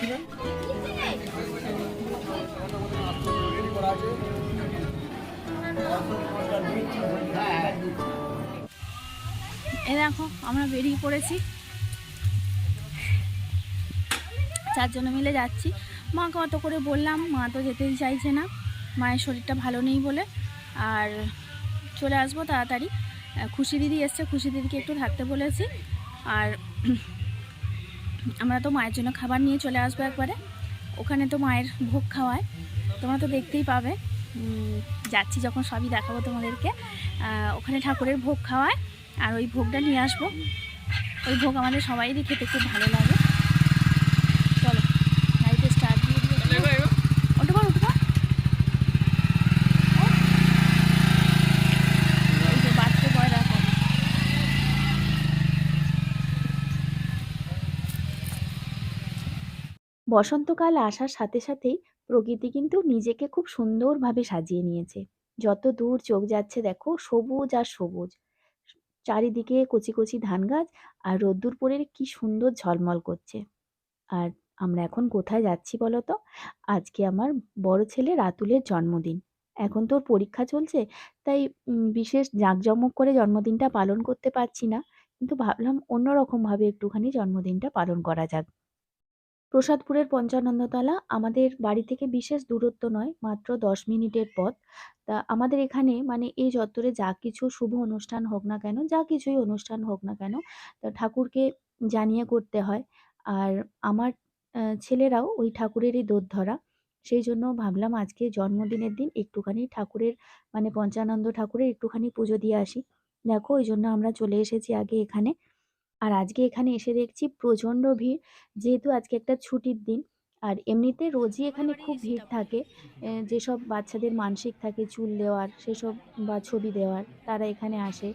এই দেখো আমরা বেরিয়ে পড়েছি, 4 জন মিলে যাচ্ছি। মাকে অত করে বললাম, মা তো যেতেই চাইছে না, মায়ের শরীরটা ভালো নেই বলে। আর চলে আসবো তাড়াতাড়ি। খুশি দিদি এসছে, খুশি দিদিকে একটু থাকতে বলেছি। আর আমরা তো মায়ের জন্য খাবার নিয়ে চলে আসবো একবারে। ওখানে তো মায়ের ভোগ খাওয়ায়, তোমরা তো দেখতেই পাবে। যাচ্ছি যখন সবই দেখাবো তোমাদেরকে। ওখানে ঠাকুরের ভোগ খাওয়ায়, আর ওই ভোগটা নিয়ে আসবো। ওই ভোগ আমাদের সবাইরই খেতে খুব ভালো লাগে। চলো গাড়িতে স্টার্ট দিয়ে দিয়ে ওটা কর ওটা কর। ওই যে বাচ্চা বয় রাখো। বসন্তকাল আসার সাথে সাথেই প্রকৃতি কিন্তু নিজেকে খুব সুন্দরভাবে সাজিয়ে নিয়েছে। যত দূর চোখ যাচ্ছে দেখো, সবুজ আর সবুজ। চারিদিকে কচি কচি ধান গাছ, আর রোদ্দুর পড়ে কি সুন্দর ঝলমল করছে। আর আমরা এখন কোথায় যাচ্ছি বলো তো? আজকে আমার বড় ছেলে রাতুলের জন্মদিন। এখন তোর পরীক্ষা চলছে, তাই বিশেষ জাঁকজমক করে জন্মদিনটা পালন করতে পারছি না। কিন্তু ভাবলাম অন্যরকমভাবে একটুখানি জন্মদিনটা পালন করা যাক। প্রসাদপুরের পঞ্চানন্দতলা আমাদের বাড়ি থেকে বিশেষ দূরত্ব নয়, মাত্র 10 মিনিটের পথ। তা আমাদের এখানে মানে এই চত্বরে যা কিছু শুভ অনুষ্ঠান হোক না কেন, যা কিছুই অনুষ্ঠান হোক না কেন, তা ঠাকুরকে জানিয়ে করতে হয়। আর আমার ছেলেরাও ওই ঠাকুরেরই দোরধরা। সেই জন্য ভাবলাম আজকে জন্মদিনের দিন একটুখানি ঠাকুরের মানে পঞ্চানন্দ ঠাকুরের একটুখানি পুজো দিয়ে আসি। দেখো ওই জন্য আমরা চলে এসেছি আগে এখানে। আর আজকে এখানে এসে দেখছি প্রচণ্ড ভিড়, যেহেতু আজকে একটা ছুটির দিন। আর এমনিতে রোজই এখানে খুব ভিড় থাকে। যেসব বাচ্চাদের মানসিক থাকে চুল দেওয়ার সেসব বা ছবি দেওয়ার, তারা এখানে আসে।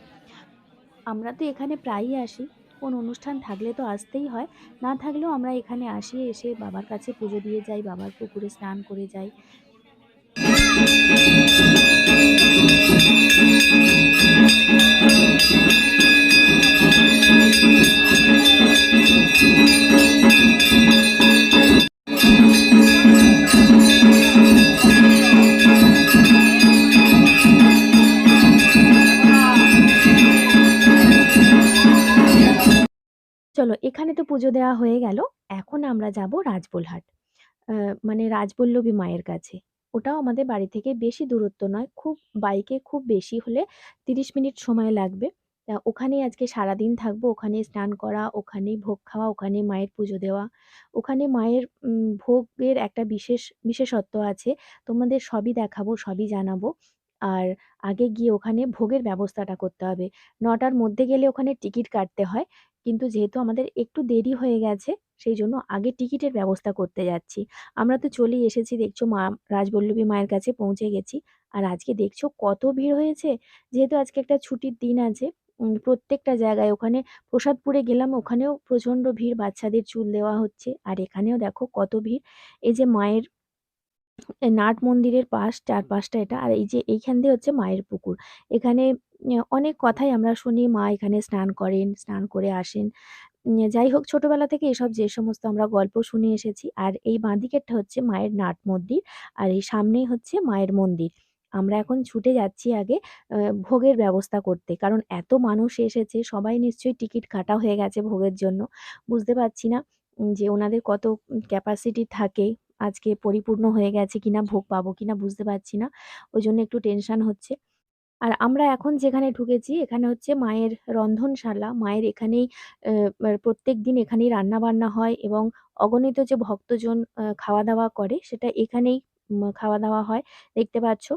আমরা তো এখানে প্রায়ই আসি, কোন অনুষ্ঠান থাকলে তো আসতেই হয়। না থাকলেও আমরা এখানে আসি, এসে বাবার কাছে পুজো দিয়ে যাই, বাবার পুকুরে স্নান করে যাই। চলো এখানে তো পুজো দেওয়া হয়ে গেল, এখন আমরা যাব রাজবোলহাট। মানে রাজবল্লভী মায়ের কাছে। ওটাও আমাদের বাড়ি থেকে বেশি দূরত্ব নয়, খুব বাইকে খুব বেশি হলে 30 মিনিট সময় লাগবে। তা ওখানেই আজকে সারাদিন থাকবো, ওখানে স্নান করা, ওখানেই ভোগ খাওয়া, ওখানে মায়ের পুজো দেওয়া। ওখানে মায়ের ভোগের একটা বিশেষত্ব আছে, তোমাদের সবই দেখাবো, সবই জানাবো। আর আগে গিয়ে ওখানে ভোগের ব্যবস্থাটা করতে হবে। 9টার মধ্যে গেলে ওখানে টিকিট কাটতে হয়, কিন্তু যেহেতু আমাদের একটু দেরি হয়ে গেছে, সেই জন্য আগে টিকিটের ব্যবস্থা করতে যাচ্ছি। আমরা তো চলেই এসেছি, দেখছো মা রাজবল্লভী মায়ের কাছে পৌঁছে গেছি। আর আজকে দেখছো কত ভিড় হয়েছে, যেহেতু আজকে একটা ছুটির দিন আছে। প্রত্যেকটা জায়গায়, ওখানে প্রসাদপুরে গেলাম, ওখানেও প্রচণ্ড ভিড়, বাচ্চাদের চুল দেওয়া হচ্ছে। আর এখানেও দেখো কত ভিড়। এই যে মায়ের নাট মন্দিরের চারপাশটা এটা, আর এই যে এইখান দিয়ে হচ্ছে মায়ের পুকুর। এখানে অনেক কথাই আমরা শুনি, মা এখানে স্নান করেন, স্নান করে আসেন। যাই হোক, ছোটবেলা থেকে এসব যে সমস্ত আমরা গল্প শুনে এসেছি। আর এই বাঁদিকেরটা হচ্ছে মায়ের নাট মন্দির, আর এই সামনেই হচ্ছে মায়ের মন্দির। আমরা এখন ছুটে যাচ্ছি আগে ভোগের ব্যবস্থা করতে, কারণ এত মানুষ এসেছে, সবাই নিশ্চয়ই টিকিট কাটা হয়ে গেছে ভোগের জন্য। বুঝতে পারছি না যে ওনাদের কত ক্যাপাসিটি থাকে, আজকে পরিপূর্ণ হয়ে গেছে কিনা, ভোগ পাবো কিনা বুঝতে পারছি না। ওই জন্য একটু টেনশন হচ্ছে। আর আমরা এখন যেখানে ঢুকেছি এখানে হচ্ছে মায়ের রন্ধনশালা। মায়ের এখানেই প্রত্যেকদিন এখানেই রান্নাবান্না হয়, এবং অগণিত যে ভক্তজন খাওয়া-দাওয়া করে সেটা এখানেই খাওয়া-দাওয়া হয়, দেখতে পাচ্ছ।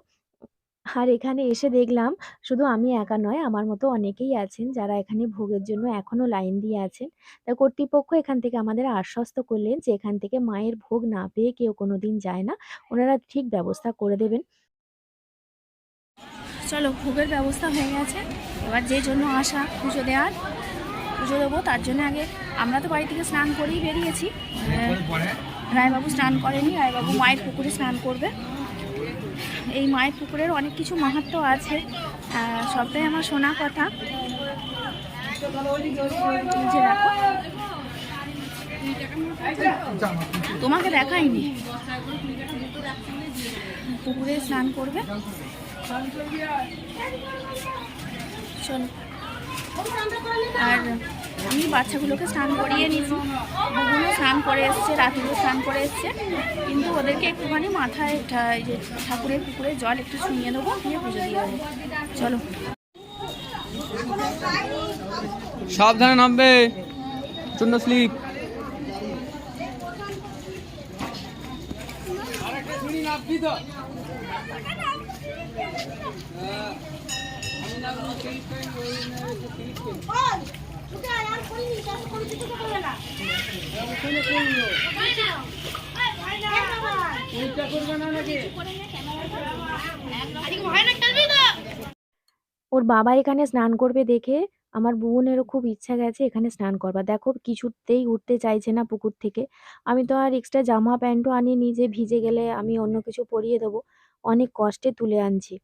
আর এখানে এসে দেখলাম শুধু আমি একা নয়, আমার মতো অনেকেই আছেন যারা এখানে ভোগের জন্য এখনো লাইন দিয়ে আছেন। তা কর্তৃপক্ষ এখান থেকে আমাদের আশ্বস্ত করলেন যে এখান থেকে মায়ের ভোগ না পেয়ে কেউ কোনোদিন যায় না। ওনারা ঠিক ব্যবস্থা করে দেবেন। চলো ভোগের ব্যবস্থা হয়ে গেছে, এবার যে জন্য আসা পুজো দেওয়ার, পুজো দেবো তার জন্য আগে আমরা তো বাড়ি থেকে স্নান করেই বেরিয়েছি। রায়বাবু স্নান করেনি, রায়বাবু মায়ের পুকুরে স্নান করবে। এই মায়ের পুকুরের অনেক কিছু মাহাত্ম্য আছে, সবটাই আমার শোনা কথা। যে দেখো তোমাকে দেখাইনি, পুকুরে স্নান করবে। চলো, আর আমি বাচ্চাগুলোকে স্নান করিয়ে নিয়েছি, বুগুলো স্নান করে এসছে, রাতুলো স্নান করে এসছে, কিন্তু ওদেরকে একটুখানি মাথায় যে ঠাকুরের পুকুরে জল একটু ছুঁয়ে দেবো, দিয়ে পুজো দিয়ে দেবো। চলো, সাবধানে নামবে, প্রচন্ড স্লিপ। ওর বাবা এখানে স্নান করবে দেখে আমার বোনেরও খুব ইচ্ছা গেছে এখানে স্নান করবার। দেখো কিছুতেই উঠতে চাইছে না পুকুর থেকে। আমি তো আর এক্সট্রা জামা প্যান্টও আনিনি যে ভিজে গেলে আমি অন্য কিছু পরিয়ে দেবো। অনেক কষ্টে তুলে আনছি।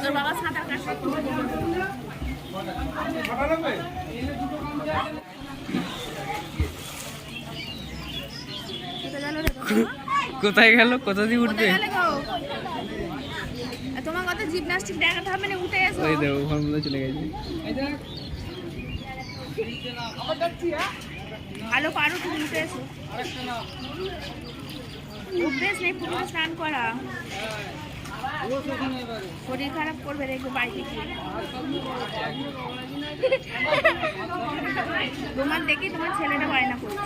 তোর বাবা সাঁতার কোথায় গেল? কোথা দিয়ে উঠবে? তোমার কত জিমনাস্টিক দেখাতে হবে না, উঠে এসো। ওই দেখো ওখান মধ্যে চলে গেছে। ভালো পারো, তুমি উঠে এসো। অভ্যেস নেই পুকুরে স্নান করা, শরীর খারাপ করবে দেখবে বাড়িতে গিয়ে। তোমার দেখি তোমার ছেলেটা বায়না করছে।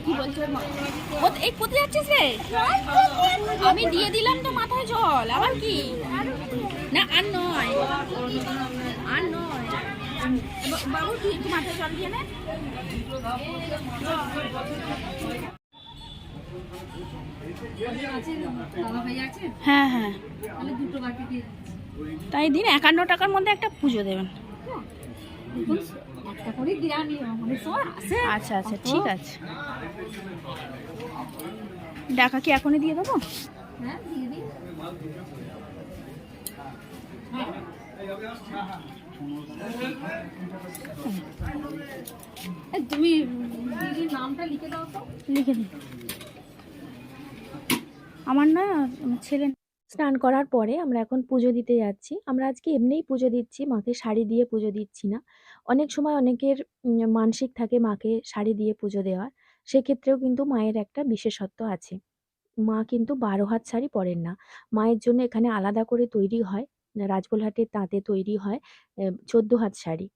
কি বলছো? এই কোথায় যাচ্ছিস রে? আমি দিয়ে দিলাম তো মাথায় জল, আবার কি? না আর নয়, আর নয়। বাবু তুই একটু মাথায় জল দিয়ে নে। হ্যাঁ হ্যাঁ, তাই দিন 51 টাকার মধ্যে একটা পুজো দেবেন। আচ্ছা আচ্ছা, ঠিক আছে। টাকা কি এখনই দিয়ে দেবো? তুমি নামটা লিখে দাও তো। লিখে দিই। আমার না ছেলে স্নান করার পরে আমরা এখন পুজো দিতে যাচ্ছি। আমরা আজকে এমনিই পুজো দিচ্ছি, মাকে শাড়ি দিয়ে পুজো দিচ্ছি না। অনেক সময় অনেকের মানসিক থাকে মাকে শাড়ি দিয়ে পুজো দেওয়ার। সেক্ষেত্রেও কিন্তু মায়ের একটা বিশেষত্ব আছে। মা কিন্তু ১২ হাত শাড়ি পরেন না। মায়ের জন্য এখানে আলাদা করে তৈরি হয়, রাজবলহাটের তাঁতে তৈরি হয় ১৪ হাত শাড়ি।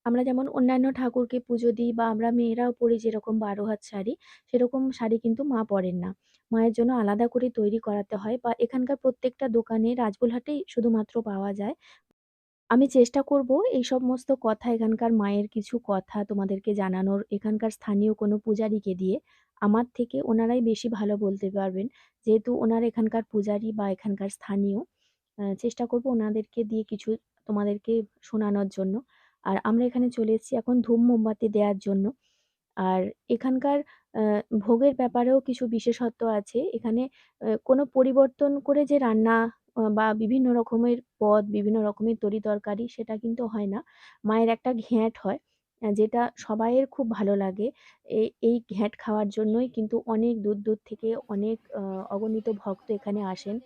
আমরা যেমন অন্যান্য ঠাকুরকে পুজো দিই বা আমরা মেয়েরাও পরি যেরকম ১২ হাত শাড়ি, সেরকম শাড়ি কিন্তু মা পরেন না। মায়ের জন্য আলাদা করে তৈরি করাতে হয় বা এখানকার প্রত্যেকটা দোকানে রাজবলহাটেই শুধুমাত্র পাওয়া যায়। আমি চেষ্টা করব এই সমস্ত কথা, এখানকার মায়ের কিছু কথা তোমাদেরকে জানানোর, এখানকার স্থানীয় কোনো পূজারীকে দিয়ে। আমার থেকে ওনারাই বেশি ভালো বলতে পারবেন। যেহেতু ওনারা এখানকার পূজারী বা এখানকার স্থানীয়। চেষ্টা করব ওনাদেরকে দিয়ে কিছু তোমাদেরকে শোনানোর জন্য। আর আমরা এখানে চলে এসেছি এখন ধূপ মোমবাতি দেওয়ার জন্য। আর এখানকার ভোগের ব্যাপারেও কিছু বিশেষত্ব আছে। এখানে কোনো পরিবর্তন করে যে রান্না বা বিভিন্ন রকমের পদ, বিভিন্ন রকমের তরি-তরকারি সেটা কিন্তু হয় না। মায়ের একটা ঘ্যাঁট হয়, যেটা সবাইয়ের খুব ভালো লাগে। এই ঘ্যাঁট খাওয়ার জন্যই কিন্তু অনেক দূর, দূর থেকে অনেক অগণিত ভক্ত এখানে আসেন।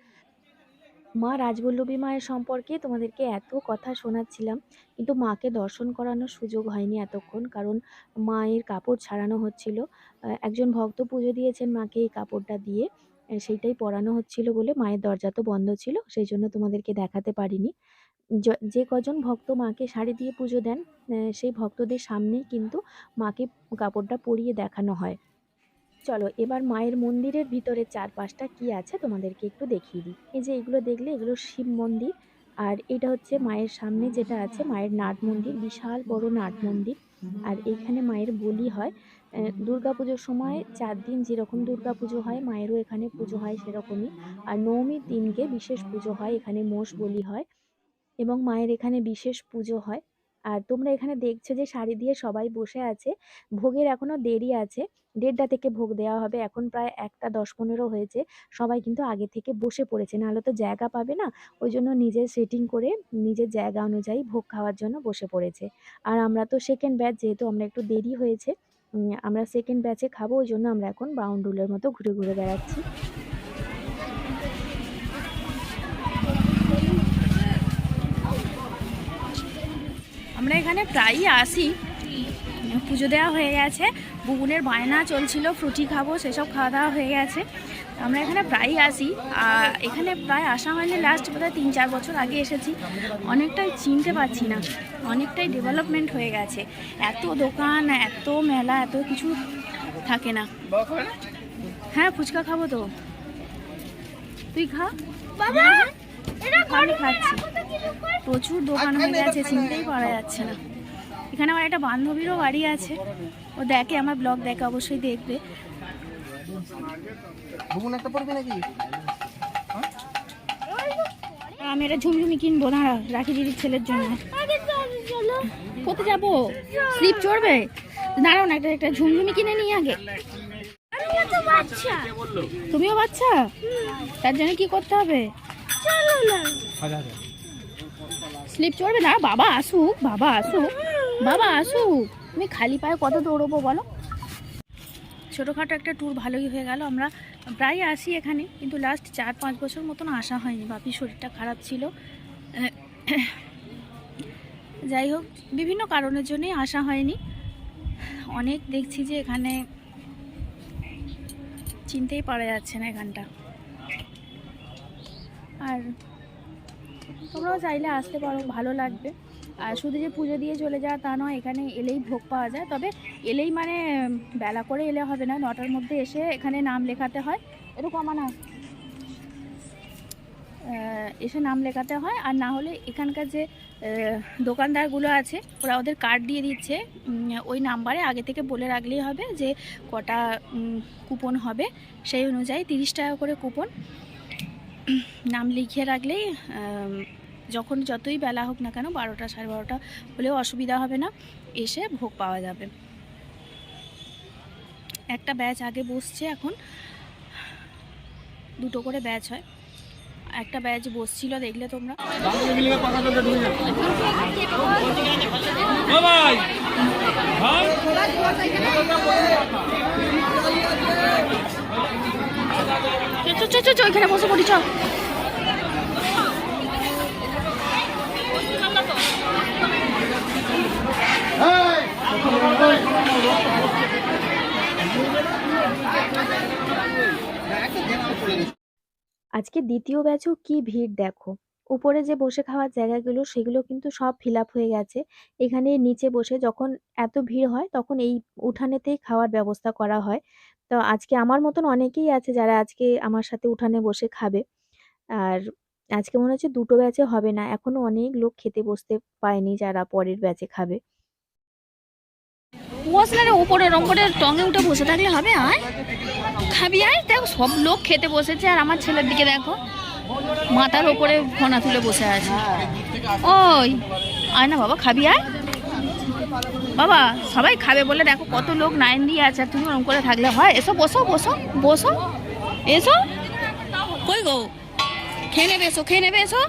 মা রাজবল্লভী মায়ের সম্পর্কে তোমাদেরকে এত কথা শোনাচ্ছিলাম, কিন্তু মাকে দর্শন করানোর সুযোগ হয়নি এতক্ষণ। কারণ মায়ের কাপড় ছাড়ানো হচ্ছিল। একজন ভক্ত পুজো দিয়েছেন মাকে এই কাপড়টা দিয়ে। সেইটাই পরানো হচ্ছিল বলে মায়ের দরজা তো বন্ধ ছিল। সেইজন্য তোমাদেরকে দেখাতে পারিনি। যে কজন ভক্ত মাকে শাড়ি দিয়ে পুজো দেন, সেই ভক্তদের সামনেই কিন্তু মাকে কাপড়টা পরিয়ে দেখানো হয়। চলো এবার মায়ের মন্দিরের ভিতরের চারপাশটা কি আছে তোমাদেরকে একটু দেখিয়ে দিই। এই যে এগুলো দেখলে এগুলো শিব মন্দির। আর এটা হচ্ছে মায়ের সামনে যেটা আছে মায়ের নাট মন্দির, বিশাল বড় নাট মন্দির। আর এইখানে মায়ের বলি হয়। দুর্গাপুজোর সময় ৪ দিন যেরকম দুর্গাপুজো হয় মায়েরও এখানে পুজো হয় সেরকমই। আর নবমীর দিনকে বিশেষ পুজো হয়, এখানে মোষ বলি হয় এবং মায়ের এখানে বিশেষ পুজো হয়। আর তোমরা এখানে দেখছো যে সারি দিয়ে সবাই বসে আছে। ভোগের এখনো দেরি আছে। ১:৩০ থেকে ভোগ দেওয়া হবে। এখন প্রায় ১:১০-১৫ হয়েছে। সবাই কিন্তু আগে থেকে বসে পড়েছে। নাহলে তো জায়গা পাবে না। ওইজন্য নিজের সেটিং করে নিজের জায়গা অনুযায়ী ভোগ খাওয়ার জন্য বসে পড়েছে। আর আমরা তো সেকেন্ড ব্যাচ, যেহেতু আমরা একটু দেরি হয়েছে, আমরা সেকেন্ড ব্যাচে খাবো। ওইজন্য আমরা এখন বাউন্ডুলের মতো ঘুরে, ঘুরে বেড়াচ্ছি। আমরা এখানে প্রায়ই আসি। পুজো দেওয়া হয়ে গেছে, বুবুনের বায়না চলছিল ফ্রুটি খাবো, সেসব খাওয়া দাওয়া হয়ে গেছে। আমরা এখানে প্রায়ই আসি। আর এখানে প্রায় আসা হয়নি, লাস্ট বোধহয় ৩-৪ বছর আগে এসেছি। অনেকটাই চিনতে পারছি না, অনেকটাই ডেভেলপমেন্ট হয়ে গেছে। এত দোকান, এত মেলা, এত কিছু থাকে না। হ্যাঁ, ফুচকা খাবো তো, তুই খা। আমি খাচ্ছি। প্রচুর দোকান হয়ে গেছে, চিনতেই পারা যাচ্ছে না। এখানে আমার একটা বান্ধবীরও বাড়ি আছে, ও দেখে, আমার ব্লগ দেখে, অবশ্যই দেখবে। আমি একটা ঝুমঝুমি কিনবো, দাঁড়া, রাখি দিদির ছেলের জন্য। কোথায় যাবো? স্লিপ চড়বে? দাঁড়াও না, একটা ঝুমঝুমি কিনে নিই আগে। তুমিও বাচ্চা? তার জন্য কি করতে হবে? স্লিপ চড়বে না? বাবা আসুক, বাবা আসুক, বাবা আসুক। তুমি খালি পায়ে কত দৌড়বো বলো? ছোটোখাটো একটা ট্যুর ভালোই হয়ে গেল। আমরা প্রায় আসি এখানে, কিন্তু লাস্ট 4-5 বছর মতন আসা হয়নি। বাপির শরীরটা খারাপ ছিল, যাই হোক, বিভিন্ন কারণের জন্যই আসা হয়নি। অনেক দেখছি যে এখানে চিনতেই পারা যাচ্ছে না এখানটা। আর তোমরাও চাইলে আসতে পারো, ভালো লাগবে। আর শুধু যে পুজো দিয়ে চলে যাওয়া তা নয়, এখানে এলেই ভোগ পাওয়া যায়। তবে এলেই মানে বেলা করে এলে হবে না, 9টার মধ্যে এসে এখানে নাম লেখাতে হয়। এরকম না, এসে নাম লেখাতে হয়। আর না হলে এখানকার যে দোকানদারগুলো আছে, ওরা ওদের কার্ড দিয়ে দিচ্ছে, ওই নাম্বারে আগে থেকে বলে রাখলেই হবে যে কটা কুপন হবে। সেই অনুযায়ী 30 টাকা করে কুপন, নাম লিখিয়ে রাখলেই যখন যতই বেলা হোক না কেন, 12টা 12:30 হলেও অসুবিধা হবে না, এসে ভোগ পাওয়া যাবে। একটা ব্যাচ আগে বসছে, এখন 2টো করে ব্যাচ হয়। একটা ব্যাচ বসছিল, দেখলে তোমরা। এখানে বসে পড়ি, চল। আজকে দ্বিতীয় ব্যাচেও কি ভিড় দেখো। উপরে যে বসে খাওয়ার জায়গাগুলো, সেগুলো কিন্তু সব ফিল আপ হয়ে গেছে। এখানে নিচে বসে যখন এত ভিড় হয়, তখন এই উঠানেতেই খাওয়ার ব্যবস্থা করা হয়। তো আজকে আমার মতন অনেকেই আছে যারা আজকে আমার সাথে উঠানে বসে খাবে। আর আজকে মনে হচ্ছে 2টো ব্যাচে হবে না, এখনো অনেক লোক খেতে বসতে পায়নি যারা পরের ব্যাচে খাবে। বস না রে, ওপরে রং করে টঙে উঠে বসে থাকলে হবে? আয়, খাবি আয়। দেখো, সব লোক খেতে বসেছে, আর আমার ছেলের দিকে দেখো, মাথার ওপরে ফোনা তুলে বসে আছে। ওই আয় না বাবা, খাবি আয় বাবা। সবাই খাবে বলে দেখো কত লোক লাইন দিয়ে আছে, আর তুমি ওরকম করে থাকলে হয়? এসো, বসো বসো বসো, এসো। কই গো, খেয়ে নেবে, এসো, খেয়ে নেবে, এসো।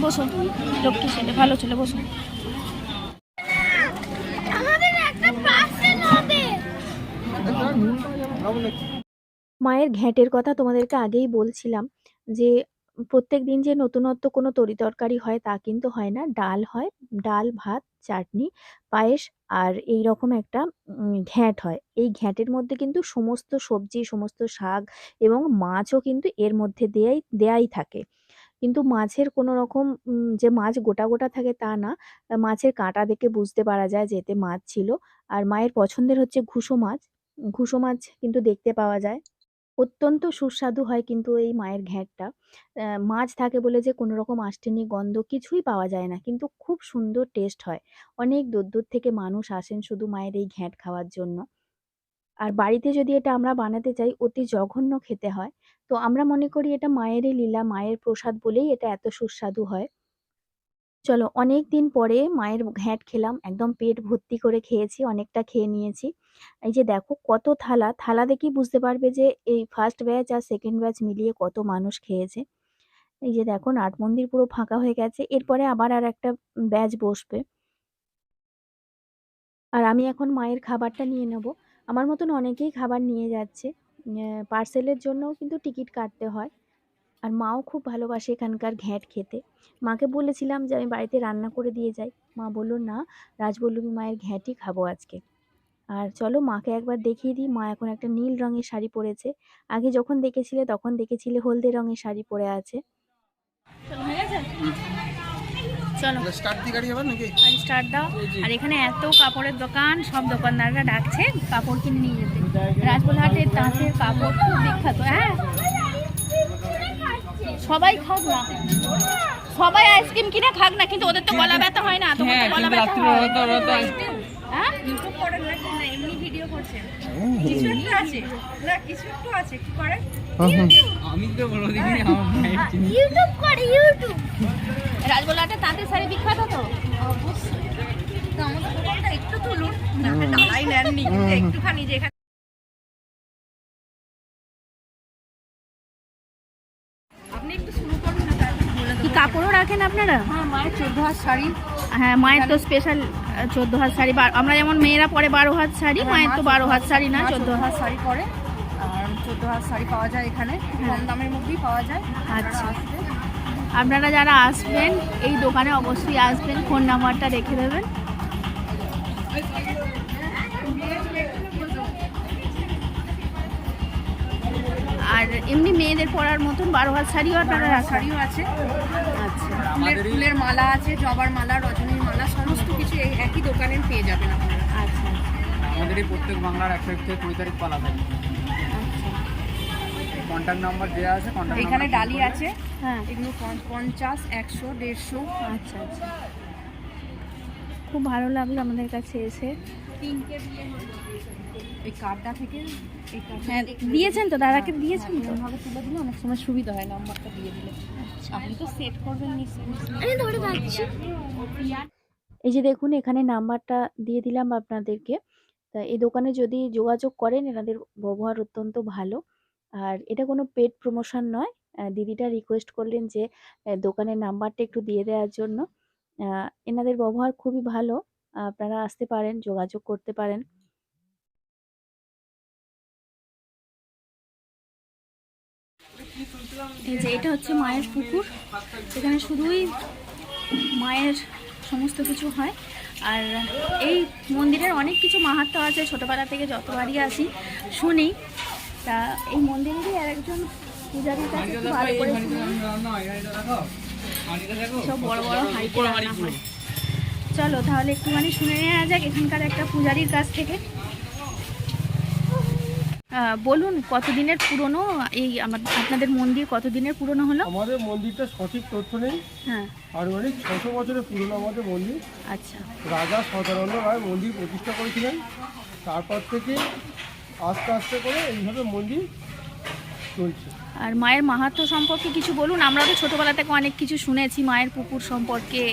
বসো, লক্ষ্মী ছেলে, ভালো ছেলে, বসো। মায়ের ঘ্যাঁটের কথা তোমাদেরকে আগেই বলছিলাম যে প্রত্যেকদিন যে নতুনত্ব কোনো তরিতরকারি হয় তা কিন্তু হয় না। ডাল হয়, ডাল, ভাত, চাটনি, পায়েস আর এইরকম একটা ঘ্যাঁট হয়। এই ঘ্যাঁটের মধ্যে কিন্তু সমস্ত সবজি, সমস্ত শাক এবং মাছও কিন্তু এর মধ্যে দেয়াই থাকে। কিন্তু মাছের কোনো রকম যে মাছ গোটা, গোটা থাকে তা না। মাছের কাঁটা দেখে বুঝতে পারা যায় যে এতে মাছ ছিল। আর মায়ের পছন্দের হচ্ছে ঘুসো মাছ। ঘুসো মাছ কিন্তু দেখতে পাওয়া যায়। অত্যন্ত সুস্বাদু হয় কিন্তু এই মায়ের ঘ্যাঁটটা। মাছ থাকে বলে যে কোনো রকম আষ্টেনি গন্ধ কিছুই পাওয়া যায় না। কিন্তু খুব সুন্দর টেস্ট হয়। অনেক দূর, দূর থেকে মানুষ আসেন শুধু মায়ের এই ঘ্যাঁট খাওয়ার জন্য। আর বাড়িতে যদি এটা আমরা বানাতে চাই, অতি জঘন্য খেতে হয়। তো আমরা মনে করি এটা মায়েরই লীলা, মায়ের প্রসাদ বলেই এটা এত সুস্বাদু হয়। চলো অনেকদিন পরে মায়ের ঘ্যাঁট খেলাম। একদম পেট ভর্তি করে খেয়েছি, অনেকটা খেয়ে নিয়েছি। এই যে দেখো কত থালা, থালা দেখেই বুঝতে পারবে যে এই ফার্স্ট ব্যাচ আর সেকেন্ড ব্যাচ মিলিয়ে কত মানুষ খেয়েছে। এই যে দেখো নাট মন্দির পুরো ফাঁকা হয়ে গেছে। এরপরে আবার আরেকটা ব্যাচ বসবে। আর আমি এখন মায়ের খাবারটা নিয়ে নেব। আমার মতন অনেকেই খাবার নিয়ে যাচ্ছে। পার্সেলের জন্যও কিন্তু টিকিট কাটতে হয়। আর মাও খুব ভালোবাসে এখানকার ঘ্যাঁট খেতে। মাকে বলেছিলাম যে আমি বাড়িতে রান্না করে দিয়ে যাই। মা বলল, "না, রাজবল্লভী মায়ের ঘ্যাঁটই খাবো আজকে।" আর চলো মাকে একবার দেখিয়ে দিই। মা এখন একটা নীল রঙের শাড়ি পরেছে। আগে যখন দেখেছিলে তখন দেখেছিলে হলদে রঙের শাড়ি পরে আছে। চলো হয়ে গেছে, চলো স্টার্ট দিয়ে গাড়ি যাবেন নাকি? আর স্টার্ট দাও। আর এখানে এত কাপড়ের দোকান, সব দোকানদাররা ডাকছে কাপড় কিনে নিয়ে যেতে। রাজবলহাটের তাঁতের কাপড় খুব বিখ্যাত। হ্যাঁ, সবাই খাক না, সবাই আইসক্রিম কিনে খাক না, কিন্তু ওদের তো গলা ব্যথা হয় না, তোমার তো হ্যাঁ, গলা কিন্তু ব্যথা রাত্রে হয়। হয়তো হ্যাঁ, ইউটিউব করেন না, এমনি ভিডিও করছেন, কিছু একটু আছে না, কিছু একটু আছে, কি করে আমি তো বলো দেখিনি আমার মায়ের চিনি। ইউটিউব করে, ইউটিউব। রাজবলহাটের তাঁতের শাড়ি বিখ্যাত তো অবশ্যই। তো আমাদের দোকানটা একটু তুলুন, না ডালাই নেননি, কিন্তু একটুখানি যেখানে আপনি একটু শুরু করুন না, তারপর বলে দেবো। কি কাপড়ও রাখেন আপনারা? হ্যাঁ, মায়ের 14 হাত শাড়ি। হ্যাঁ, মায়ের তো স্পেশাল 14 হাত শাড়ি। আমরা যেমন মেয়েরা পরে 12 হাত শাড়ি, মায়ের তো 12 হাত শাড়ি না, 14 হাত শাড়ি পরে। আর 14 হাত শাড়ি পাওয়া যায় এখানে, কম দামের মধ্যেই পাওয়া যায়। আচ্ছা, আপনারা যারা আসবেন এই দোকানে অবশ্যই আসবেন, ফোন নাম্বারটা রেখে দেবেন। আর এমনি মেয়েদের পরার মতন 12 হাত শাড়িও আপনারা রাখেন? শাড়িও আছে, আচ্ছা ফুলের মালা আছে, জবার মালা, রজনীর মালা, সমস্ত কিছু এই একই দোকানে পেয়ে যাবেন আপনারা। আচ্ছা আমাদের এই প্রত্যেক বাংলার 1 তারিখ থেকে 20 তারিখ পালা থাকে। আচ্ছা। কন্ট্যাক্ট নাম্বার দেওয়া আছে, কন্ট্যাক্ট এখানে ডালি আছে, হ্যাঁ, এগুলো 50, 100, 150। আচ্ছা আচ্ছা। খুব ভালো লাগলো আমাদের কাছে এসে। এই কার্ডটা থেকে এই হ্যাঁ, দিয়েছেন তো, দাদাকে দিয়েছেন তো? এমনভাবে তুলে দিলে অনেক সময় সুবিধা হয়, নাম্বারটা দিয়ে দিলে। আপনি তো সেট করবেন নিশ্চয়ই। এই যে দেখুন এখানে নাম্বারটা দিয়ে দিলাম আপনাদেরকে। তা এই দোকানে যদি যোগাযোগ করেন এনাদের ব্যবহার অত্যন্ত ভালো। আর এটা কোনো পেড প্রমোশন নয়। দিদিটা রিকোয়েস্ট করলেন যে দোকানের নাম্বারটা একটু দিয়ে দেওয়ার জন্য। এনাদের ব্যবহার খুবই ভালো। আপনারা আসতে পারেন, যোগাযোগ করতে পারেন। এই যে এটা হচ্ছে মায়ের পুকুর, এখানে শুধুই মায়ের সমস্ত কিছু হয়। আর এই মন্দিরের অনেক কিছু মাহাত্ম্য আছে, ছোটোবেলা থেকে যতবারই আসি শুনি। তা এই মন্দিরেরই আর একজন পূজারীর কাছে একটু ভালো করে শুনি। সব বড় বড় হাঁড়িতে রান্না হয়। চলো তাহলে একটুখানি শুনে নেওয়া যাক এখানকার একটা পূজারীর কাছ থেকে। বলুন কতদিনের পুরনো এই আপনাদের মন্দির, কতদিনের পুরনো হলো? আমাদের মন্দিরটা সঠিক তথ্য নেই, হ্যাঁ, আর অনেক 600 বছরের পুরনো আমাদের মন্দির। আচ্ছা রাজা সদানন্দ রায় মন্দির প্রতিষ্ঠা করেছিলেন। তারপর থেকে আস্তে আস্তে করে এইভাবে মন্দির চলছে। আর মায়ের মাহাত্ম্য সম্পর্কে কিছু বলুন। আমরা তো ছোটোবেলা থেকে অনেক কিছু শুনেছি মায়ের পুকুর সম্পর্কে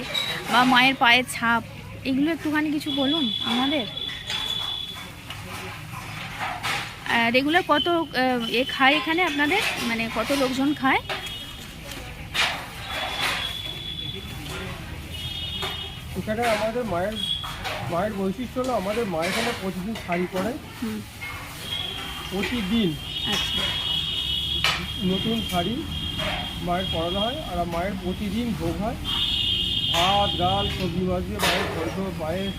বা মায়ের পায়ের ছাপ, এগুলো একটুখানি কিছু বলুন আমাদের। রেগুলার কত খায় এখানে আপনাদের, মানে কত লোকজন খায়? এখানে আমাদের মায়ের বৈশিষ্ট্য হলো আমাদের মা এখানে প্রতিদিন শাড়ি পরে, হুম, প্রতিদিন আচ্ছা নতুন শাড়ি মায়ের পরানো হয়। আর মায়ের প্রতিদিন ভোগ হয়, ভাত ডাল সবজি ভাজি, মায়ের ঘন্ট পায়েস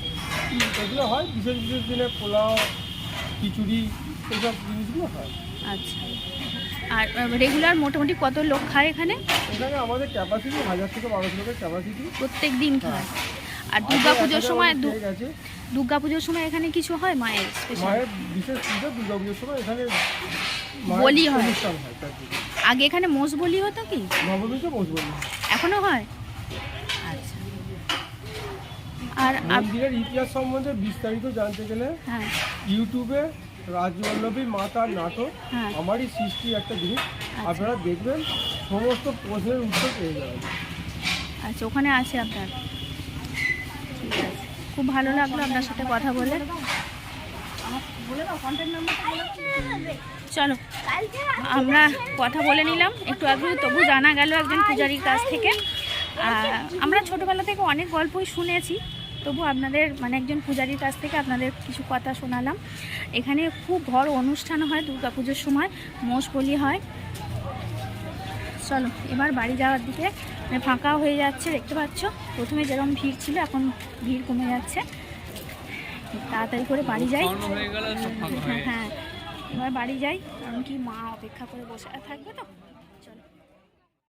এগুলো হয়। বিশেষ বিশেষ দিনে পোলাও খিচুড়ি এইসব জিনিসগুলো হয়। আচ্ছা। আর রেগুলার মোটামুটি কত লোক খায় এখানে? এখানে আমাদের ক্যাপাসিটি 1000 থেকে 1200 লোকের ক্যাপাসিটি। প্রত্যেক দিন খায়? আর দুর্গা পুজোর সময়, গেছে দুর্গা পুজোর সময় এখানে কিছু হয় মায়ের স্পেশাল? মায়ের বিশেষ পুজো দুর্গা পুজোর সময় এখানে মায়ের বলি হয়? অনুষ্ঠান হয় চারদিকে। আগে এখানে মোষ বলি হতো কি? নবমীতে মোষ বলি এখনো হয়? আচ্ছা। আর মন্দিরের ইতিহাস সম্বন্ধে বিস্তারিত জানতে গেলে হ্যাঁ, ইউটিউবে রাজবল্লভী মাতার নাটক, হ্যাঁ। আমারই সৃষ্টি একটা জিনিস, আপনারা দেখবেন সমস্ত প্রশ্নের উত্তর পেয়ে যাবেন। আচ্ছা, ওখানে আছে আপনার। ঠিক আছে, খুব ভালো লাগলো আপনার সাথে কথা বলে। চলো আমরা কথা বলে নিলাম একটু আগে, তবু জানা গেল একজন পূজারীর কাছ থেকে। আমরা ছোটোবেলা থেকে অনেক গল্পই শুনেছি, তবু আপনাদের মানে একজন পূজারীর কাছ থেকে আপনাদের কিছু কথা শোনালাম। এখানে খুব বড় অনুষ্ঠান হয় দুর্গা পুজোর সময়, মোষ বলি হয়। চলো এবার বাড়ি যাওয়ার দিকে, মানে ফাঁকা হয়ে যাচ্ছে দেখতে পাচ্ছ। প্রথমে যেরকম ভিড় ছিল এখন ভিড় কমে যাচ্ছে। তাড়াতাড়ি করে বাড়ি যাই। হ্যাঁ, এবার বাড়ি যাই, কারণ কি মা অপেক্ষা করে বসে থাকবে তো।